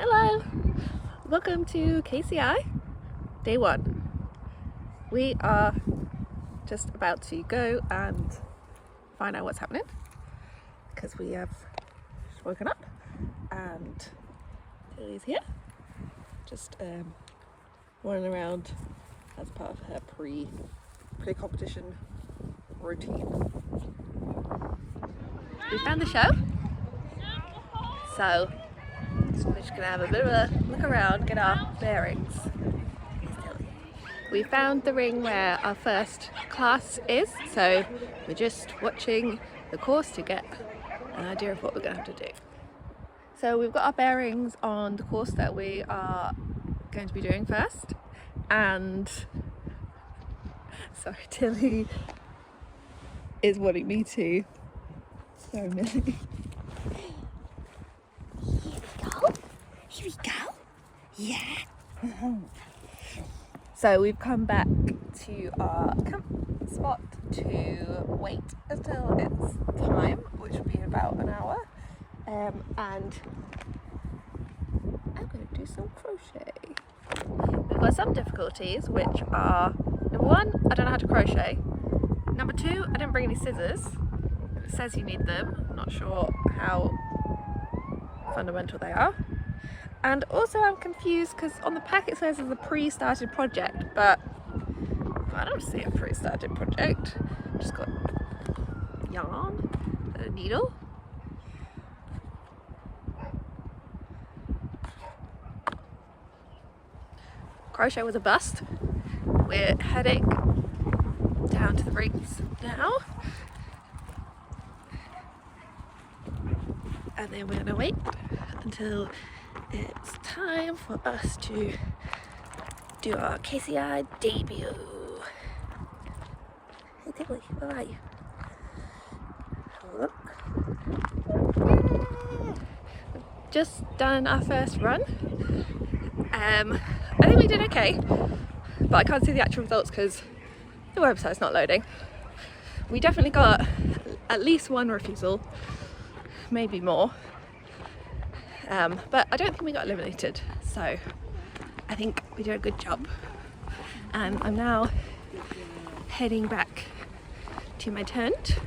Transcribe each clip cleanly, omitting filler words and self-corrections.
Hello! Welcome to KCI, day 1. We are just about to go and find out what's happening because we have woken up and Lily's here, just running around as part of her pre-competition routine. We found the show, so we're just gonna have a bit of a look around, get our bearings. We found the ring where our first class is, so we're just watching the course to get an idea of what we're gonna have to do. So we've got our bearings on the course that we are going to be doing first, and sorry, Tilly is wanting me to. Sorry, Millie. Here we go. Yeah. So we've come back to our camp spot to wait until it's time, which will be in about an hour. And I'm going to do some crochet. We've got some difficulties, which are, number 1, I don't know how to crochet. Number 2, I didn't bring any scissors. It says you need them. I'm not sure how fundamental they are. And also I'm confused because on the pack it says it's a pre-started project, but I don't see a pre-started project. Just got yarn, a needle. Crochet was a bust. We're heading down to the rings now. And then we're gonna wait until it's time for us to do our KCI debut. Hey Tilly, where are you? Look. We've just done our first run. I think we did okay, but I can't see the actual results because the website's not loading. We definitely got at least 1 refusal, maybe more. But I don't think we got eliminated, so I think we did a good job. And I'm now heading back to my tent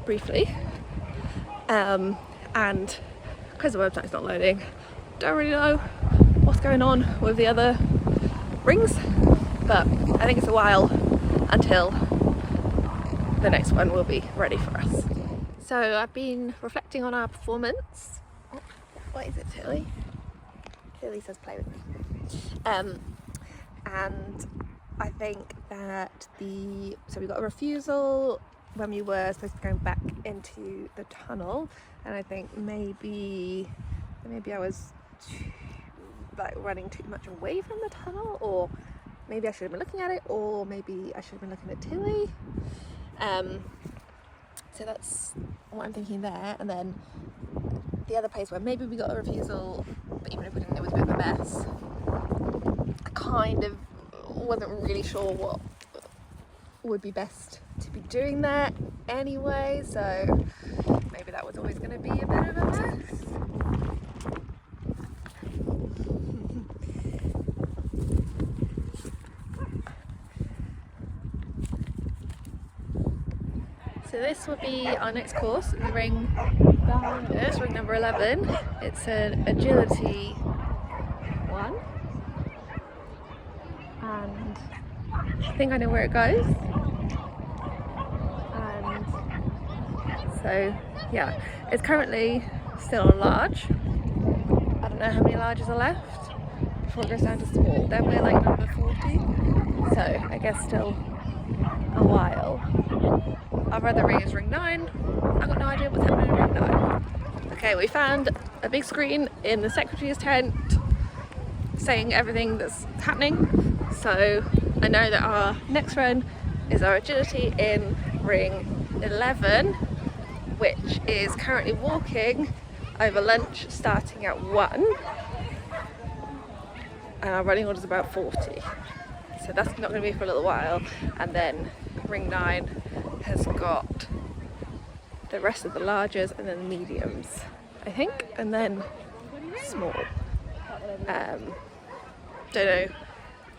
briefly, and because the website's not loading, don't really know what's going on with the other rings, but I think it's a while until the next one will be ready for us. So I've been reflecting on our performance. What is it, Tilly? Tilly says play with me. And I think that so we got a refusal when we were supposed to go back into the tunnel, and I think maybe I was running too much away from the tunnel, or maybe I should have been looking at it, or maybe I should have been looking at Tilly. So that's what I'm thinking there. And then the other place where maybe we got a refusal, but even if we didn't, it was a bit of a mess. I kind of wasn't really sure what would be best to be doing there anyway, so maybe that was always going to be a bit of a mess. So this will be our next course, the ring behind us, ring number 11. It's an agility one, and I think I know where it goes. And so yeah, it's currently still on large. I don't know how many larges are left before it goes down to small. Then we're like number 40, so I guess still a while. Our other ring is ring 9. I've got no idea what's happening in ring 9. Okay, we found a big screen in the secretary's tent saying everything that's happening. So I know that our next run is our agility in ring 11, which is currently walking over lunch starting at 1. And our running order is about 40. So that's not going to be for a little while. And then ring 9 has got the rest of the larges and then the mediums, I think, and then small. Don't know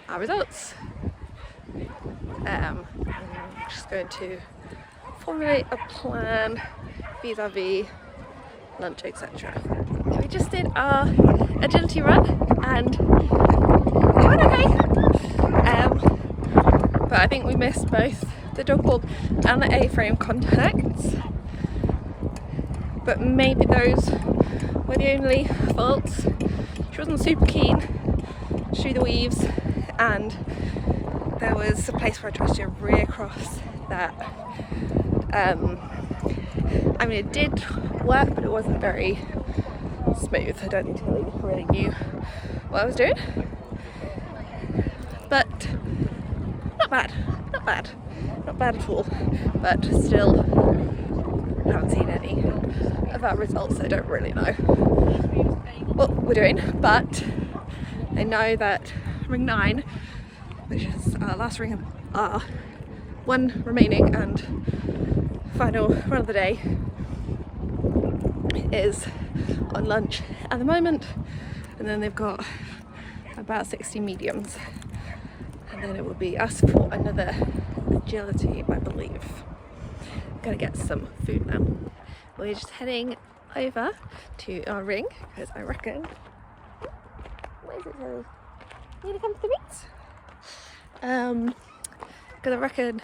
our results. I'm just going to formulate a plan vis-a-vis lunch, etc. We just did our agility run and it went okay. But I think we missed both the dog walk and the A-frame contacts. But maybe those were the only faults. She wasn't super keen to do the weaves, and there was a place where I tried to rear across that. I mean, it did work, but it wasn't very smooth. I don't think I really knew what I was doing. But not bad at all. But still haven't seen any of our results, so I don't really know what we're doing. But I know that ring 9, which is our last ring, our one remaining and final run of the day, is on lunch at the moment, and then they've got about 60 mediums, and then it will be us for another agility, I believe. I'm gonna get some food now. We're just heading over to our ring because I reckon, where is it, Tilly? You need to come to the meet? Because I reckon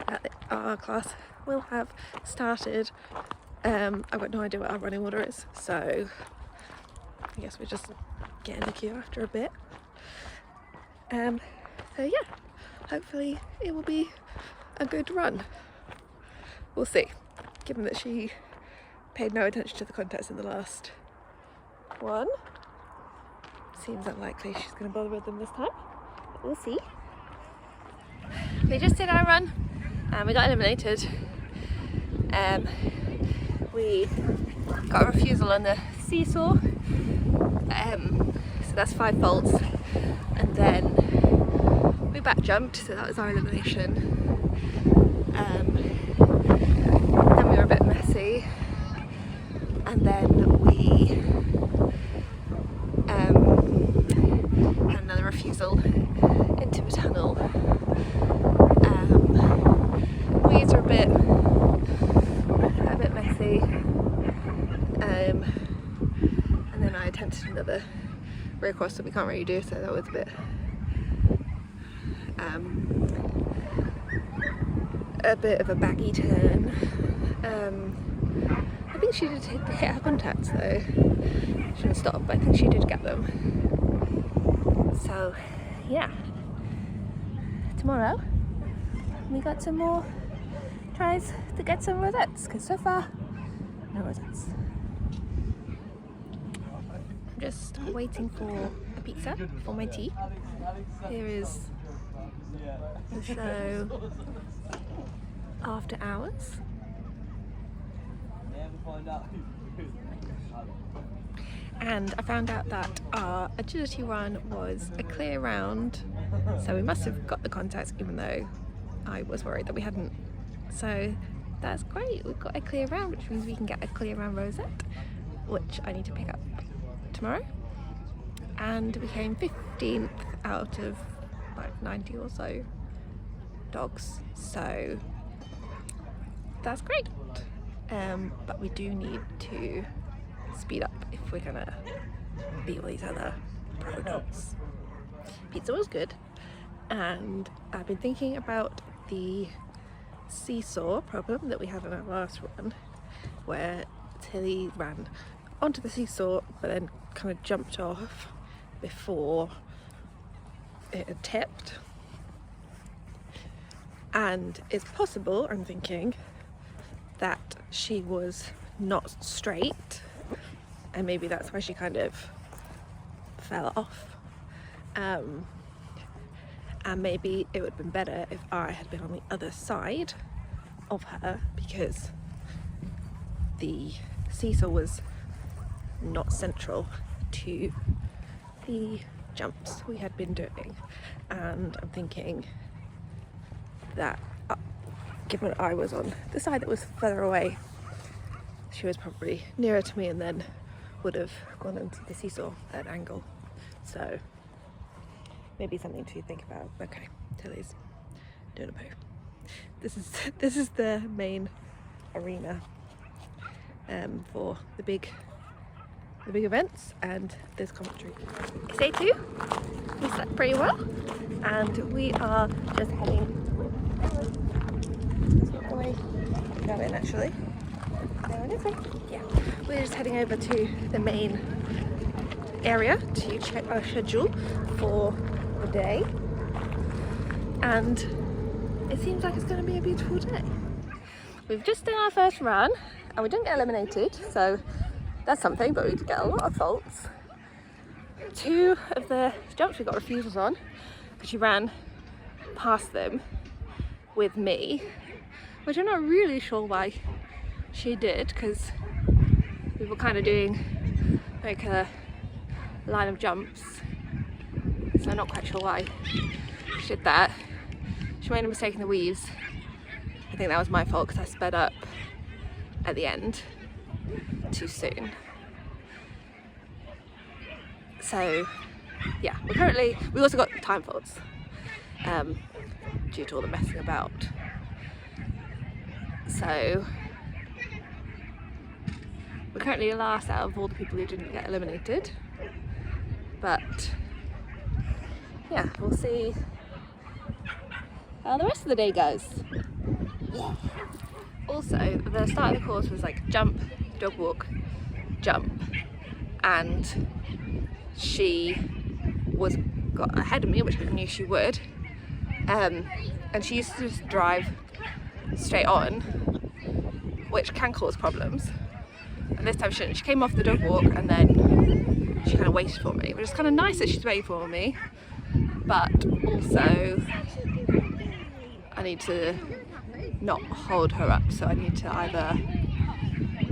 that our class will have started. I've got no idea what our running order is, so I guess we're just getting the queue after a bit. So yeah, hopefully it will be a good run. We'll see, given that she paid no attention to the contest in the last one. Seems unlikely she's going to bother with them this time, but we'll see. We just did our run and we got eliminated. We got a refusal on the seesaw, so that's 5 faults, and then we back jumped, so that was our elimination. Then we were a bit messy, and then we had another refusal into a tunnel. Weeds are a bit messy, and then I attempted another rear cross that we can't really do, so that was a bit of a baggy turn. I think she did hit her contacts though. She didn't stop, but I think she did get them. So yeah, tomorrow we got some more tries to get some rosettes, because so far no rosettes. I'm just waiting for a pizza for my tea. Here is the show after hours. And I found out that our agility run was a clear round, so we must have got the contacts even though I was worried that we hadn't. So that's great, we've got a clear round, which means we can get a clear round rosette, which I need to pick up tomorrow. And we came 15th out of like 90 or so dogs, so that's great. But we do need to speed up if we're gonna beat all these other pro dogs. Pizza was good, and I've been thinking about the seesaw problem that we had in our last run, where Tilly ran onto the seesaw but then kind of jumped off before it had tipped. And it's possible, I'm thinking, that she was not straight, and maybe that's why she kind of fell off. And maybe it would have been better if I had been on the other side of her, because the seesaw was not central to the jumps we had been doing. And I'm thinking that given I was on the side that was further away, she was probably nearer to me and then would have gone into the seesaw at an angle. So maybe something to think about. Okay, Tilly's doing a poo. This is the main arena for the big events, and there's commentary. It's day 2. We slept pretty well, and we are just heading. That's not the way to go in, actually. No, it isn't. Yeah, we're just heading over to the main area to check our schedule for the day, and it seems like it's going to be a beautiful day. We've just done our first run and we didn't get eliminated, so that's something, but we did get a lot of faults. 2 of the jumps we got refusals on because she ran past them with me, which I'm not really sure why she did, because we were kind of doing like a line of jumps, so I'm not quite sure why she did that. She made a mistake in the weaves. I think that was my fault because I sped up at the end too soon. So yeah, we also got time faults due to all the messing about. So we're currently last out of all the people who didn't get eliminated, but yeah, we'll see how the rest of the day goes. Yeah. Also, the start of the course was like jump, dog walk, jump, and she got ahead of me, which I knew she would, and she used to just drive straight on, which can cause problems. And this time she didn't. She came off the dog walk and then she kind of waited for me, which is kind of nice that she's waiting for me, but also I need to not hold her up, so I need to either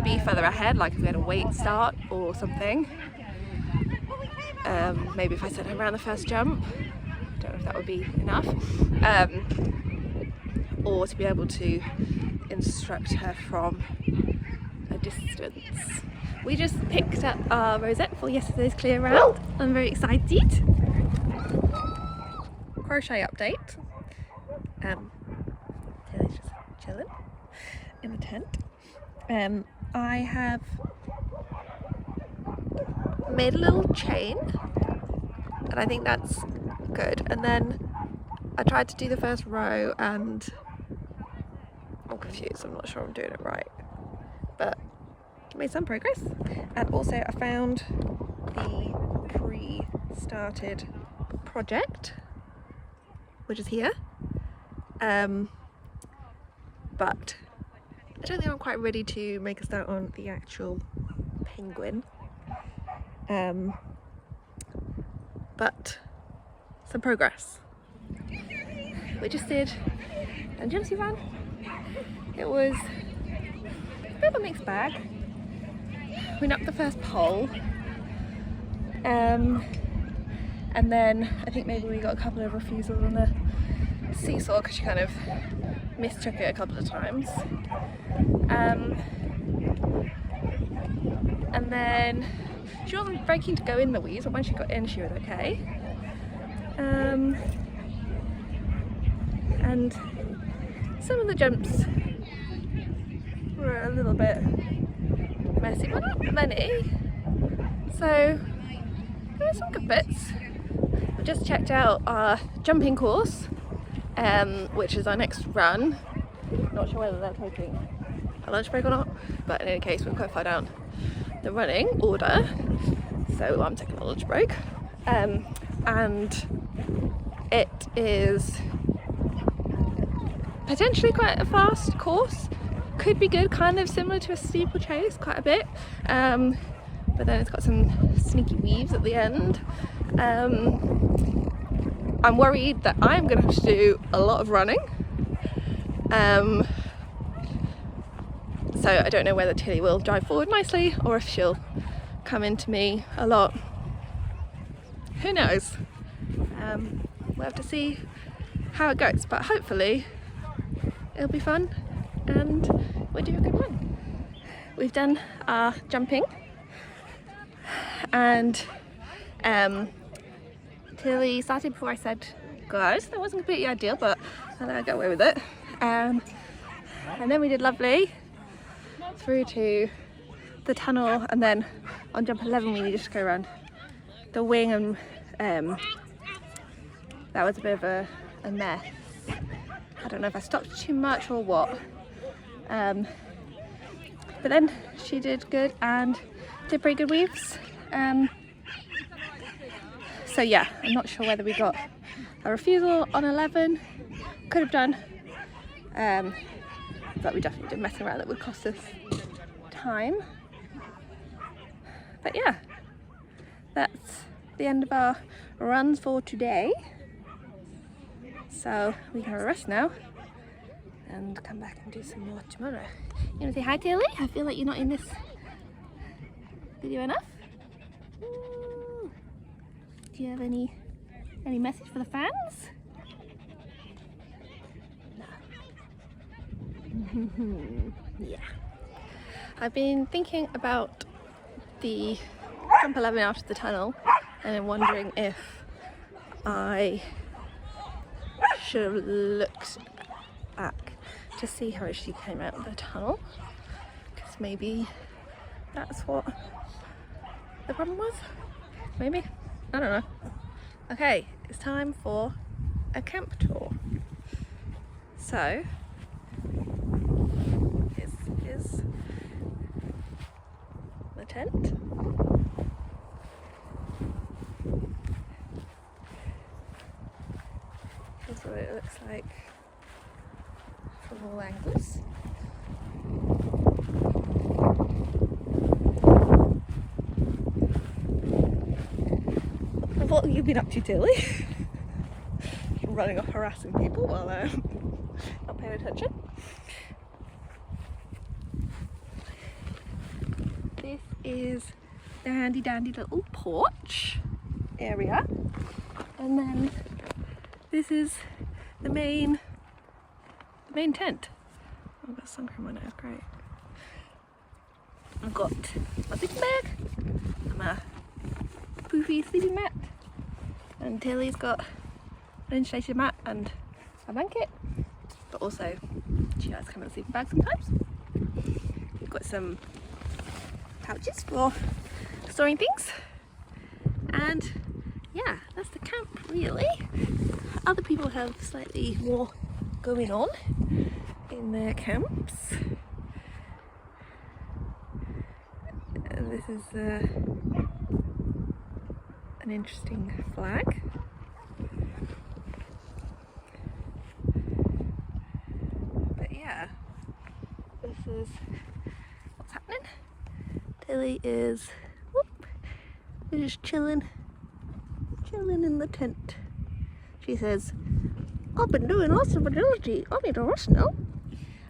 be further ahead, like if we had a wait start or something. Maybe if I sent her around the first jump, I don't know if that would be enough, or to be able to instruct her from a distance. We just picked up our rosette for yesterday's clear round. I'm very excited. Crochet update. Tilly's just chilling in the tent. I have made a little chain, and I think that's good. And then I tried to do the first row and I'm confused. I'm not sure I'm doing it right, but made some progress. And also I found the pre-started project, which is here, but I don't think I'm quite ready to make a start on the actual penguin, but some progress. We just did a gypsy run. It was a bit of a mixed bag. We knocked the first pole, and then I think maybe we got a couple of refusals on the seesaw because she kind of mistook it a couple of times, and then she wasn't very keen to go in the weeds, but when she got in she was okay. And some of the jumps were a little bit messy, but not many, so there were some good bits. We just checked out our jumping course, which is our next run. Not sure whether they're taking a lunch break or not, but in any case we're quite far down the running order, so I'm taking a lunch break, and it is potentially quite a fast course. Could be good, kind of similar to a steeplechase quite a bit, but then it's got some sneaky weaves at the end. I'm worried that I'm going to have to do a lot of running, so I don't know whether Tilly will drive forward nicely or if she'll come into me a lot. Who knows? We'll have to see how it goes, but hopefully it'll be fun and we'll do a good run. We've done our jumping and Tilly started before I said go. That wasn't completely ideal, but I think I got away with it. And then we did lovely through to the tunnel, and then on jump 11 we needed to go around the wing, and that was a bit of a mess. I don't know if I stopped too much or what, but then she did good and did pretty good weaves. So yeah, I'm not sure whether we got a refusal on 11, could have done, but we definitely did mess around. That would cost us time. But yeah, that's the end of our runs for today. So we can have a rest now and come back and do some more tomorrow. You want to say hi, Tilly? I feel like you're not in this video enough. Do you have any message for the fans? No. Yeah. I've been thinking about the jump 11 out of the tunnel, and I'm wondering if I should have looked back to see how she came out of the tunnel, because maybe that's what the problem was. Maybe, I don't know. Okay, it's time for a camp tour. So here's the tent. Here's what it looks like from all angles. What have you been up to, Tilly? Running off harassing people while not paying attention. This is the handy dandy little porch area, and then this is the main tent. Oh, I've got sun cream on it, that's great. I've got my sleeping bag, and my poofy sleeping mat, and Tilly's got an insulated mat and a blanket, but also she likes to come in a sleeping bag sometimes. We've got some pouches for storing things, and yeah, that's the camp really. Other people have slightly more going on in their camps. And this is an interesting flag. But yeah, this is what's happening. Tilly is we're just chilling in the tent. She says, I've been doing lots of agility, I need a rest now.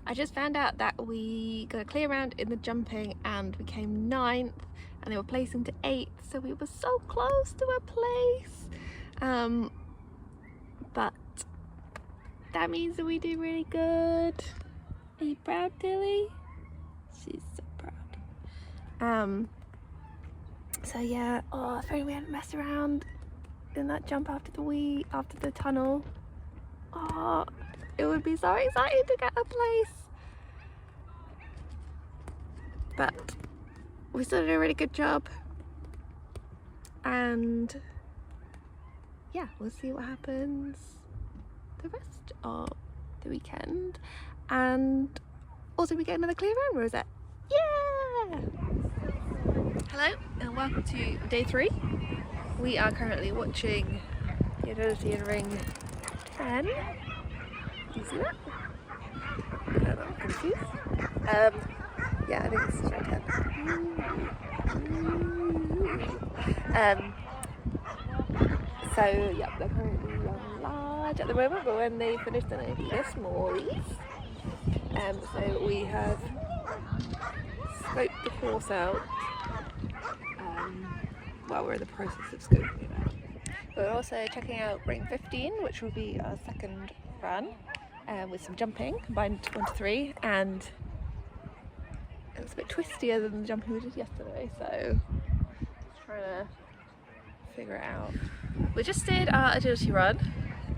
I just found out that we got a clear round in the jumping and we came 9th, and they were placing to 8th, so we were so close to a place. But that means that we did really good. Are you proud, Tilly? She's so proud. So yeah, oh, if only we hadn't messed around in that jump after the tunnel. Oh, it would be so exciting to get a place. But we still did a really good job. And yeah, we'll see what happens the rest of the weekend. And also we get another clear round, where is that? Yeah! Hello and welcome to day 3. We are currently watching the agility in ring 10. Do you see that? I'm confused. Yeah, I think this is ring 10. So yeah, they're currently large at the moment, but when they finish then it'll be the smallies. So we have scoped the course out. Well, we're in the process of scoping it out. We're also checking out ring 15, which will be our second run, with some jumping, combined 1 to 3, and it's a bit twistier than the jumping we did yesterday, so let's try trying to figure it out. We just did our agility run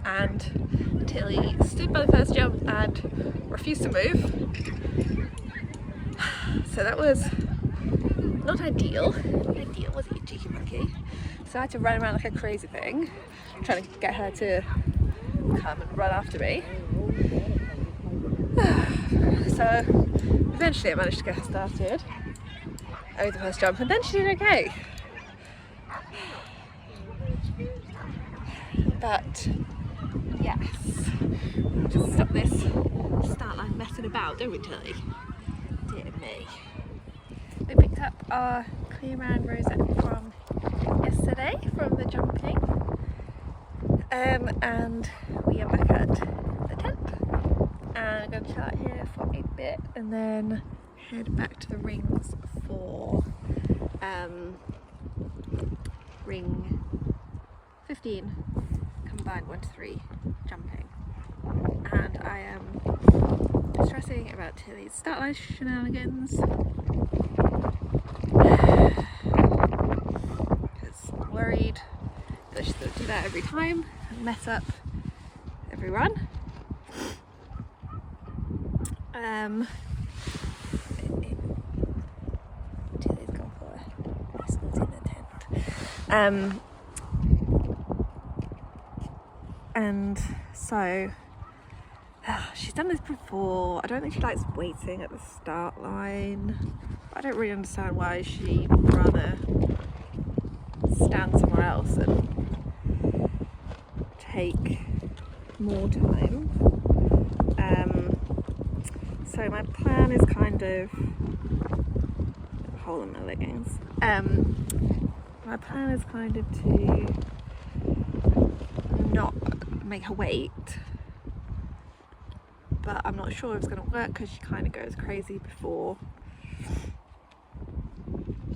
and Tilly stood by the first jump and refused to move. So that was not ideal. Ideal, was it, you cheeky monkey? So I had to run around like a crazy thing, trying to get her to come and run after me. So eventually I managed to get her started over the first jump, and then she did okay. But yes, just stop this start line messing about, don't we, Tilly? Dear me. We picked up our clear round rosette from yesterday from the jumping, and we are back at the tent, and I'm going to chill out here for a bit and then head back to the rings for ring 15 combined 1 to 3 jumping. And I am stressing about Tilly's start line shenanigans because I'm worried that she's going to do that every time and mess up every run. Tilly's gone for a escort in the tent. And so she's done this before. I don't think she likes waiting at the start line. I don't really understand why she'd rather stand somewhere else and take more time. So my plan is kind of hole in my leggings. My plan is kind of to not make her wait, but I'm not sure if it's going to work because she kind of goes crazy before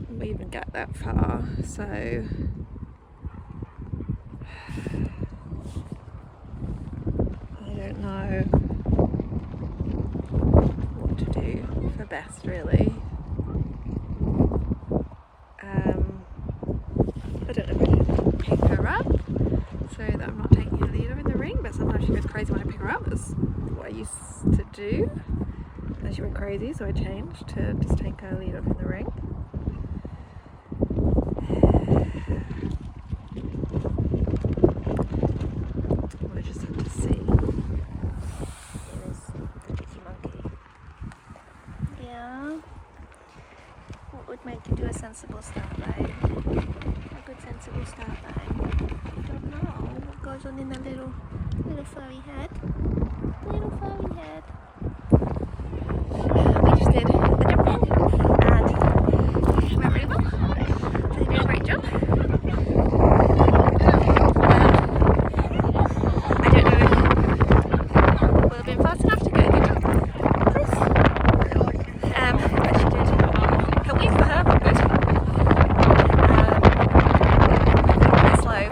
we even get that far. So I don't know what to do for best, really. I don't know if I should pick her up so that I'm not taking her leader in the ring, but sometimes she goes crazy when I pick her up. That's what I used to do. And then she went crazy, so I changed to just take her leader in the ring. We'll just have to see. There's the cheeky monkey. Yeah. What would make you do a sensible start line? A good sensible start line. I don't know what goes on in that little furry head. Little furry head. We just did the jumping and it went really well. So they did a great job. I don't know if we'll have been fast enough to get a good jump. But she did her week for her, good. Slow.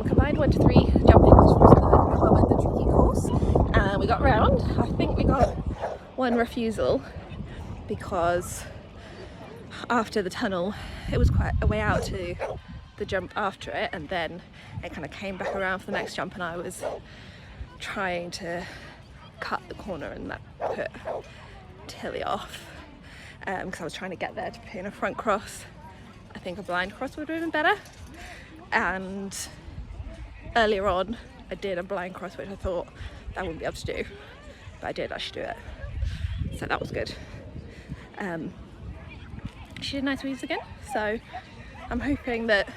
Combined 1 to 3 jumping, which was the tricky course, and we got round. I think we got one refusal because after the tunnel it was quite a way out to the jump after it, and then it kind of came back around for the next jump, and I was trying to cut the corner, and that put Tilly off because I was trying to get there to put in a front cross. I think a blind cross would have been better, and earlier on I did a blind cross which I thought I wouldn't be able to do, but I did actually do it, so that was good. She did nice weaves again, so I'm hoping that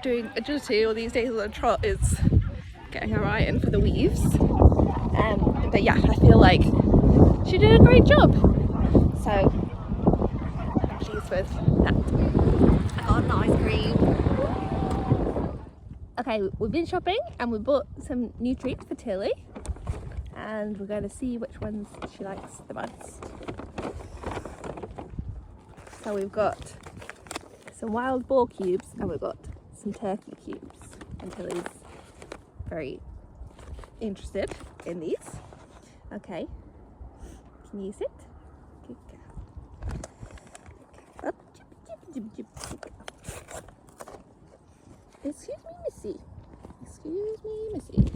doing agility all these days on the trot is getting her right in for the weaves. But yeah, I feel like she did a great job, so I'm pleased with that. I got an ice cream. Okay, we've been shopping and we bought some new treats for Tilly, and we're going to see which ones she likes the most. So we've got some wild boar cubes and we've got some turkey cubes. And Tilly's very interested in these. Okay, can you sit? Good girl. Up. Excuse me, Missy. Excuse me, Missy.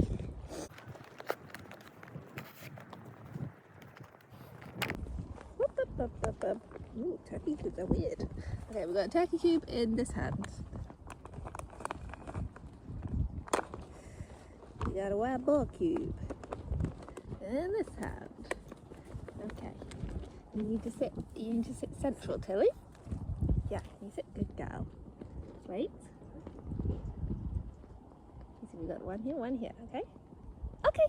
Ooh, turkey cubes are weird. Okay, we've got a turkey cube in this hand. We got a wild boar cube in this hand. Okay. You need to sit central, Tilly. Yeah, you sit, good girl. Wait. You see we got one here, okay? Okay.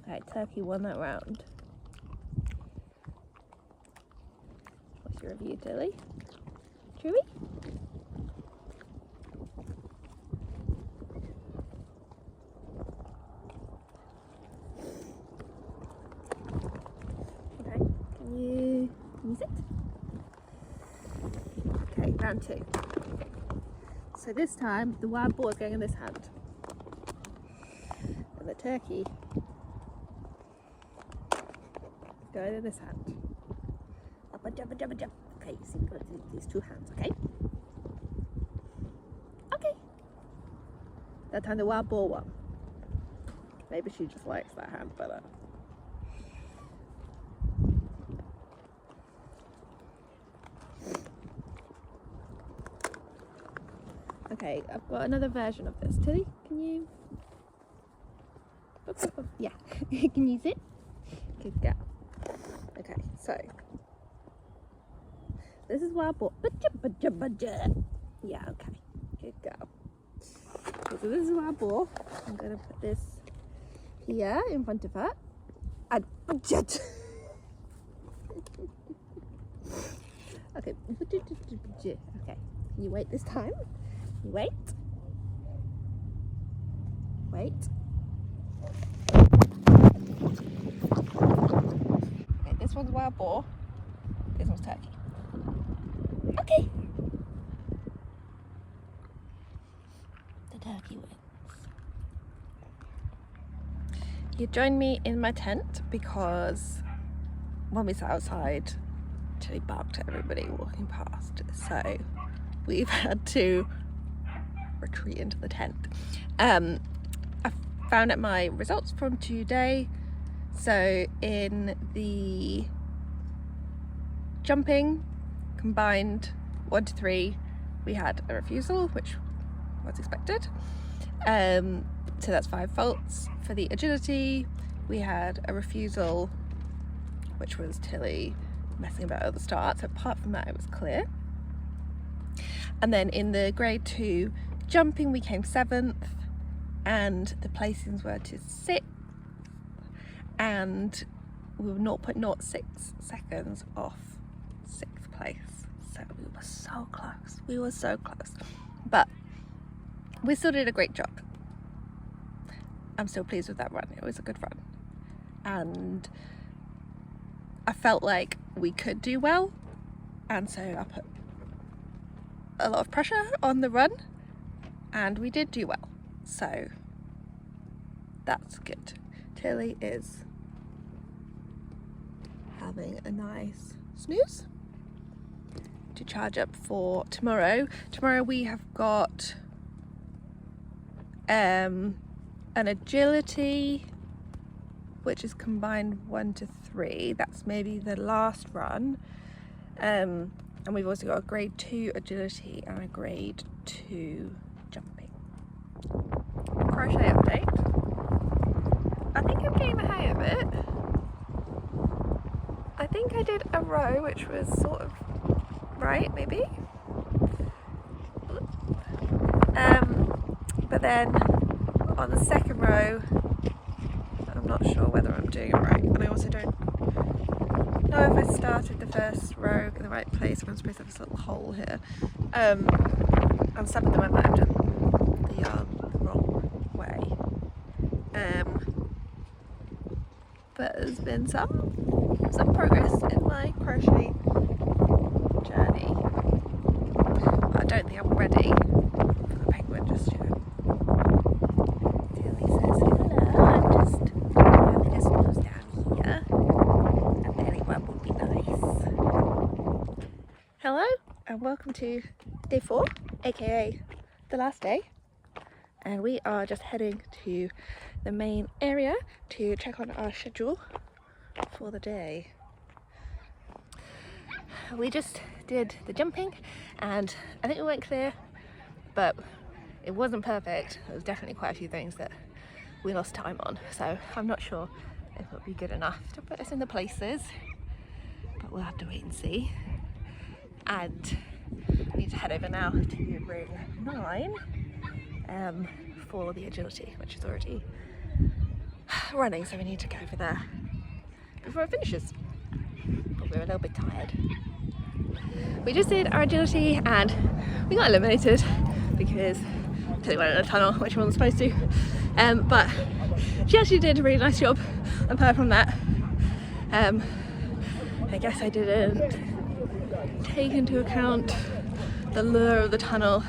Okay, turkey won that round. What's your review, Tilly? Chewy? Okay, can you sit? Okay, round 2. So this time the wild boar is going in this hand. And the turkey going in this hand. Up a jump, jump, jump. Okay, you see, we've got these 2 hands, okay? Okay. That time the wild boar won. Maybe she just likes that hand better. Okay, I've got another version of this. Tilly, can you? Yeah, can you sit? Good girl. Okay, so this is wild boar. Yeah, okay, good girl. Okay, so this is wild boar. I'm gonna put this here in front of her. And okay. Okay. Can you wait this time? You wait. Wait. Okay, this one's wild boar. This one's turkey. Okay. The turkey wins. You joined me in my tent because when we sat outside, Tilly barked at everybody walking past. So we've had to retreat into the tent. I found out my results from today. So in the jumping combined 1 to 3, we had a refusal, which was expected. So that's 5 faults. For the agility, we had a refusal, which was Tilly messing about at the start. So apart from that, it was clear. And then in the grade 2 jumping, we came 7th, and the placings were to 6th, and we were 0.06 seconds off 6th place. So we were so close. We were so close. But we still did a great job. I'm still pleased with that run. It was a good run. And I felt like we could do well. And so I put a lot of pressure on the run. And we did do well. So that's good. Tilly is having a nice snooze to charge up for tomorrow. Tomorrow we have got an agility, which is combined 1 to 3. That's maybe the last run. And we've also got a grade 2 agility and a grade 2 jumping. Crochet update. I think I'm getting the hang of it. I think I did a row which was sort of right, maybe. But then on the second row, I'm not sure whether I'm doing it right, and I also don't know if I started the first row in the right place. I'm supposed to have this little hole here. And some of them I might have done the yarn the wrong way. but there's been some progress in my crochet journey. But I don't think I'm ready for the penguin just yet. Tilly says hello. I'm just having a snooze down here. A belly rub would be nice. Hello and welcome to day 4, aka the last day. And we are just heading to the main area to check on our schedule for the day. We just did the jumping and I think we went clear, but it wasn't perfect. There was definitely quite a few things that we lost time on, so I'm not sure if it'll be good enough to put us in the places, but we'll have to wait and see. And we need to head over now to ring 9 for the agility, which is already running, so we need to go over there before it finishes. But we're a little bit tired. We just did our agility and we got eliminated because Tilly went in a tunnel, which she wasn't supposed to. But she actually did a really nice job apart from that. I guess I didn't take into account the lure of the tunnel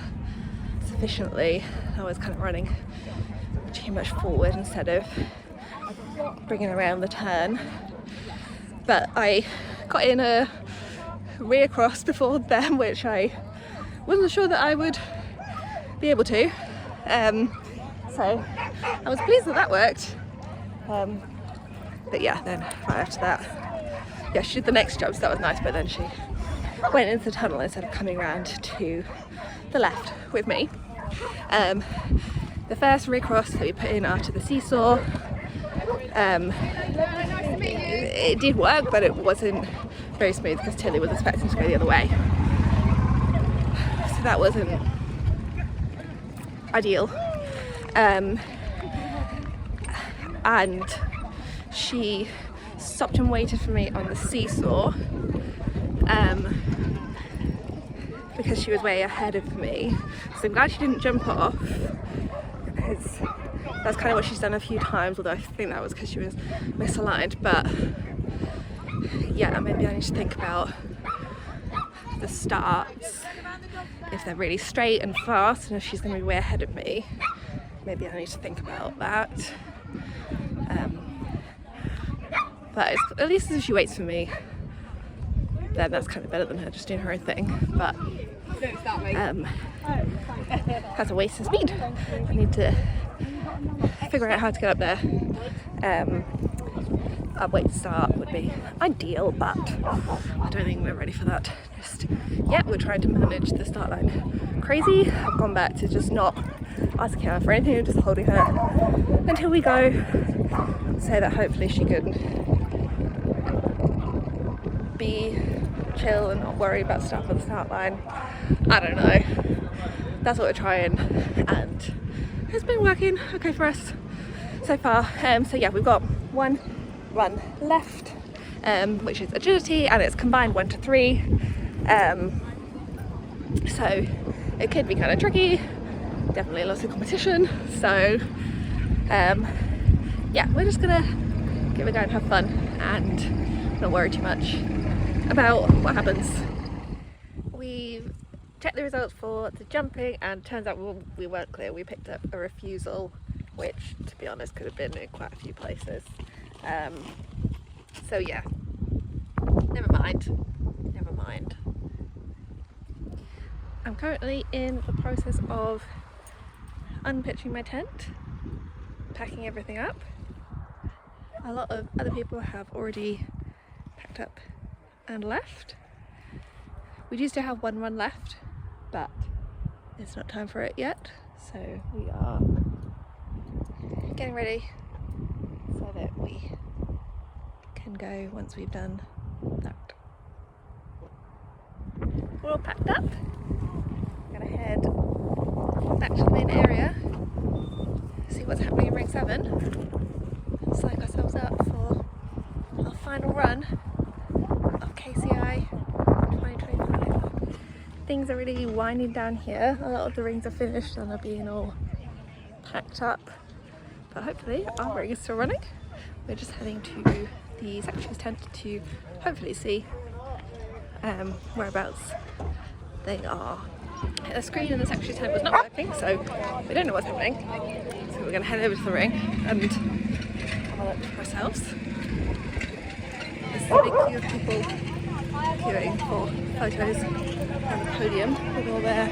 sufficiently. I was kind of running too much forward instead of bringing around the turn. But I got in a rear cross before them, which I wasn't sure that I would be able to. So I was pleased that that worked. But yeah, then right after that, yeah, she did the next job, so that was nice, but then she went into the tunnel instead of coming around to the left with me. The first recross that we put in after the seesaw, it did work, but it wasn't very smooth because Tilly was expecting to go the other way. So that wasn't ideal. And she stopped and waited for me on the seesaw because she was way ahead of me. So I'm glad she didn't jump off, because that's kind of what she's done a few times, although I think that was because she was misaligned. But yeah, maybe I need to think about the starts, if they're really straight and fast, and if she's going to be way ahead of me, maybe I need to think about that. But at least if she waits for me, then that's kind of better than her just doing her own thing. But that's a waste of speed. I need to figure out how to get up there. A weight start would be ideal, but I don't think we're ready for that just yet. We're trying to manage the start line crazy. I've gone back to just not asking her for anything, just holding her until we go, so that hopefully she can be chill and not worry about stuff on the start line. I don't know. That's what we're trying, and it's been working okay for us so far. So yeah, we've got one run left, which is agility, and it's combined 1 to 3. So it could be kind of tricky. Definitely lots of competition. So yeah, we're just gonna give it a go and have fun and not worry too much about what happens. We've checked the results for the jumping, and turns out we weren't clear. We picked up a refusal, which to be honest could have been in quite a few places. So yeah, never mind. I'm currently in the process of unpitching my tent, packing everything up. A lot of other people have already packed up and left. We do still have one run left, but it's not time for it yet, so we are getting ready so that we can go once we've done that. We're all packed up. We're gonna head back to the main area, see what's happening in ring 7, psych ourselves up for our final run of KCI 2025. Things are really winding down here. A lot of the rings are finished and are being all packed up, but hopefully our ring is still running. we're just heading to the secretary's tent to hopefully see whereabouts they are. The screen in the secretary's tent was not working, so we don't know what's happening. So we're going to head over to the ring and have a look for ourselves. There's a big queue of people queuing for photos on the podium with all their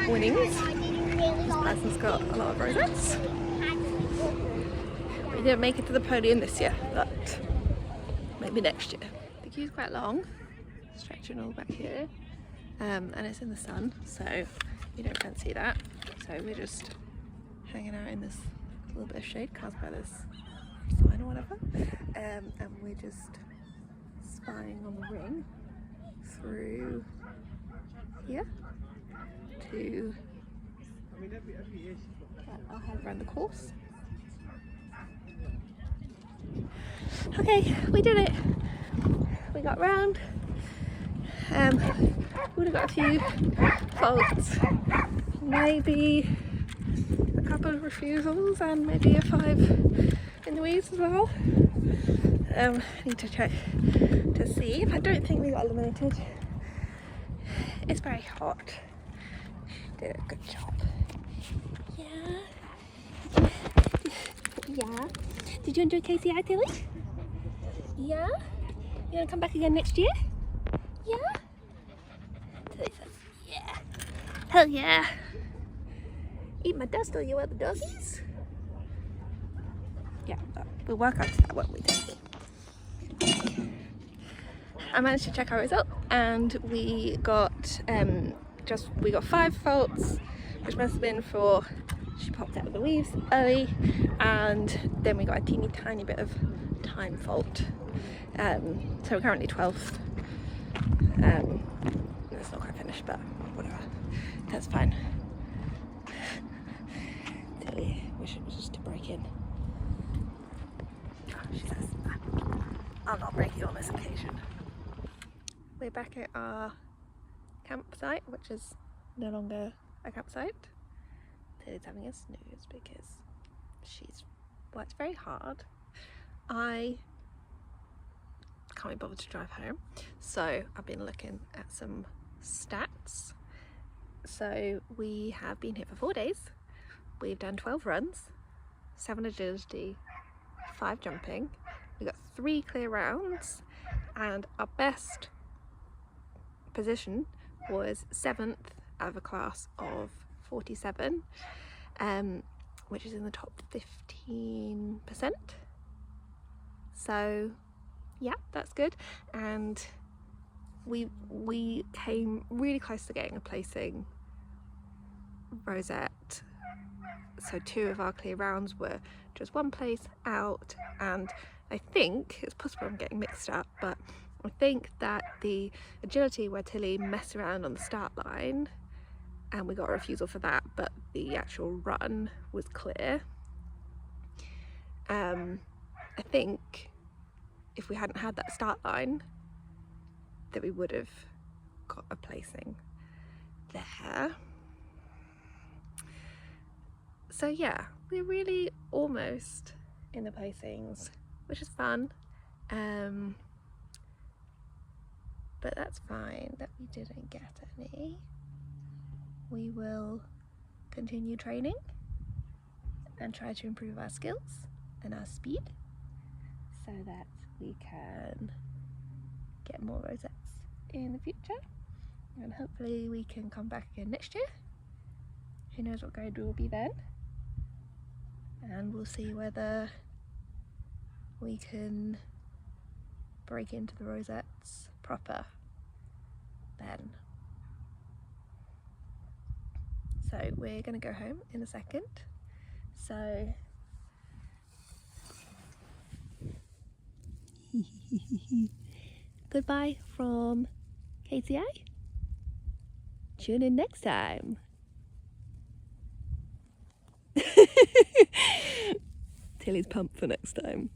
winnings. This person's got a lot of rosettes. We didn't make it to the podium this year, but maybe next year. The queue's quite long, stretching all back here, and it's in the sun, so you don't fancy that. So we're just hanging out in this little bit of shade caused by this sign or whatever, and we're just spying on the ring through here to get our head around the course. Okay, we did it. We got round. Would have got a few faults, maybe a couple of refusals, and maybe a 5 in the weeds as well. Need to check to see. I don't think we got eliminated. It's very hot. Did a good job. Yeah. Yeah. Did you enjoy KCI, Tilly? Yeah? You want to come back again next year? Yeah? Tilly says, yeah. Hell yeah. Eat my dust or you other doggies? Yeah, we'll work out that, won't we? I managed to check our result and we got 5 faults, which must have been for she popped out of the weaves early, and then we got a teeny tiny bit of time fault. So we're currently 12th. It's not quite finished, but whatever. That's fine. Tilly wishes just to break in. She says, I'll not break you on this occasion. We're back at our campsite, which is no longer a campsite. Tilly's having a snooze because she's worked very hard. I can't be bothered to drive home, so I've been looking at some stats. So we have been here for 4 days. We've done 12 runs, 7 agility, 5 jumping. We got 3 clear rounds, and our best position was 7th out of a class of 47, which is in the top 15%. So yeah, that's good. And we came really close to getting a placing rosette. So 2 of our clear rounds were just 1 place out, and I think it's possible I'm getting mixed up, but I think that the agility where Tilly messed around on the start line and we got a refusal for that, but the actual run was clear. I think if we hadn't had that start line, that we would have got a placing there. So yeah, we're really almost in the placings, which is fun. But that's fine that we didn't get any. We will continue training and try to improve our skills and our speed so that we can get more rosettes in the future, and hopefully we can come back again next year. Who knows what grade we will be then, and we'll see whether we can break into the rosettes proper then. So we're going to go home in a second. So goodbye from KCI. Tune in next time. Tilly's pumped for next time.